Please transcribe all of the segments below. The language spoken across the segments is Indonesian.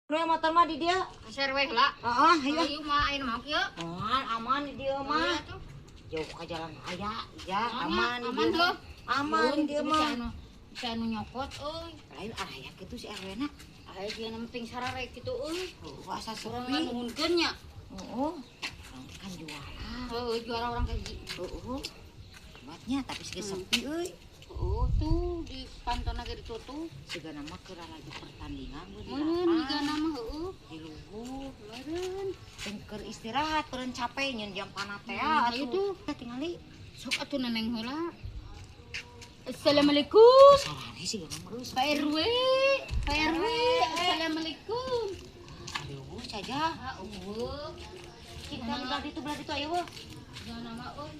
Nu motor mah di dia. Share we heula. Heeh, ayo. Ieu mah ayeuna mah kieu. Aman di dia mah. Jauh ka jalan aya, ya aman di aman dia. heuh. Aman di dia mah. Bisa anu nyokot euy. Lain aya kitu si RW na. Aya geus penting sarare kitu euy. Asa Urang sepi. nuhunkeun nya. Heeh. Kan jualan. Heuh, juara orang kaji. Heeh. Buatnya tapi sih sepi euy. Oh tuh di pantona ge ditutup. Siga nama keur lagi pertandingan di Meureun lapangan. diga nama heuh. Di luhur. Meureun. Keur istirahat, peureun capek nyeun jam panah teh Ayo tuh. tingali. Sok atuh neneng heula. Assalamualaikum. Sarare siga nama geus. Pak RW. Pak RW. Assalamualaikum. Aduh saja. Kita belah itu ayo weh. Jangan nama euy.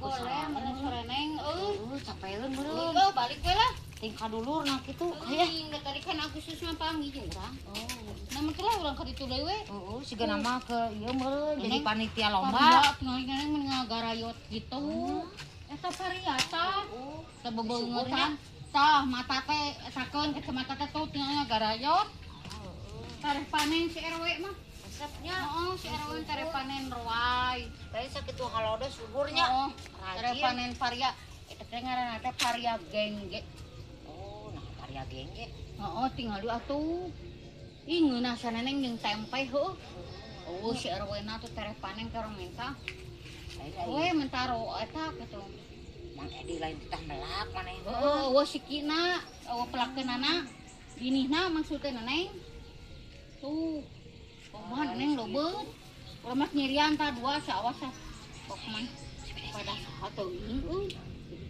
Boleh mana sore neng euy. Capeun meureun. Oh, balik we lah. Tingkah dulur nah kitu. Aya tadi kan Agustus mah panggil urang. Oh. Nama teh lah urang ka ditu deui we. Heeh, siga nama ke ieu meureun jadi panitia Lomba lomba. tinggal neng mengagarayot gitu. Eta variata. Teu bebeungetan. Tah mata teh etakeun kacamata teh tuh tinggal ngagarayot. Tareh panen si RW mah. Resepnya Heeh, si RW tareh panen roai. tadi sakitu halode suburnya. Heeh. Tareh Rajin. panen varia. Eta teh ngaranna teh varia gengge. Oh, nah karya gengge. Heeh, tinggal di atuh. Ih, ngeunah saneneng jeung tempe heuh. Oh, si RW na tuh tareh panen ka urang minta. We minta ro eta kitu. Mang Edi lain titah melak maneh. Heeh, we sikina, we pelakeunana. Dinihna maksudna Neng. Tuh. Kumaha Neng lobeut. Urang mah nyirian tah dua sawas tah. Pok man. Pada saha teuing euy.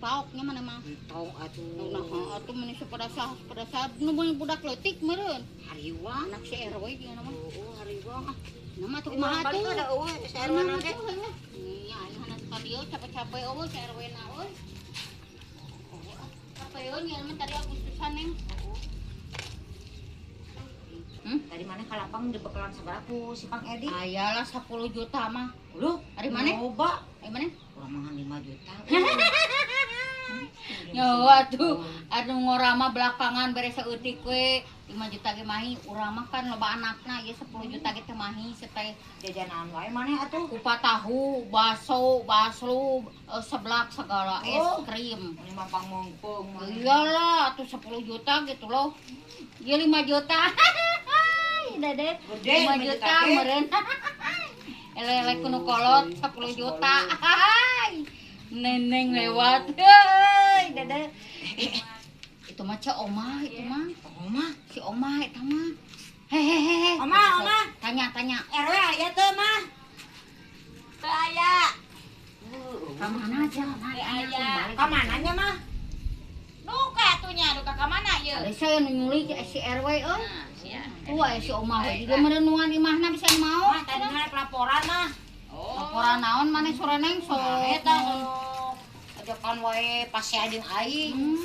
Paoknya mana mah. Tong atuh. Nah, atuh mun pada saha nu budak leutik meureun. Hariwang. Anak si RW jeung nama. Oh, hariwang. Nama tuh kumaha tuh? Ada eueuh si RW na teh. Iya, anak tadi capek-capek eueuh si RW na euy. Capeun ya mah tadi Agustusan Neng. Tadi mana kalapang di bekalan sabaraha ku si Pang Edi? Ayalah 10 juta mah. Lu, Dari mana? Loba. Dari mana? Urang mah 5 juta. Nyawa tuh, aduh ngorama belakangan beres saeutik we 5 juta ge mahi, urang mah kan loba anakna ieu 10 juta ge teh mahi seteh Jajanan wae maneh atuh. kupat tahu, bakso, baslu, seblak segala es krim. Ini mah pangmongpong mah. Iyalah, tuh 10 juta gitu loh. Dia 5 juta. Dedek, Gede, 5 5 juta juta, Dek. meureun. Ele-ele kuno kolot 10 juta. Neneng lewat. Heuy, Dedek. Itu mah cek omah itu mah. Oma, Si omah eta mah. Hehehe. Oma. Tanya. RW aya teu mah? Teu aya. Ka mana aja? Aya. Ka mananya mah? Duka atunya, duka ka mana ieu? Ada saya nyulik si RW euy. Tua si omah we juga meureun nuan imahna bisa mau. Mah tadi ngarek laporan mah. Laporan naon maneh sore neng so. Eta ajakan wae pasea jeung aing.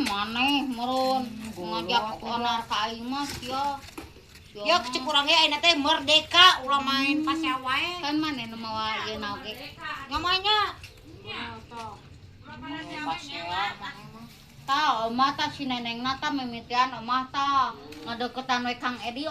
Maneh meureun ngajak onar ka aing mah sia. Ya cek urang ge ayeuna teh merdeka ulah main pasea wae. Kan maneh nu mawa ieu na oge. Namanya pasea maneh mah. Tah omah tah si nenengna tah mimitian omah tah ngadeukeutan we Kang Edi.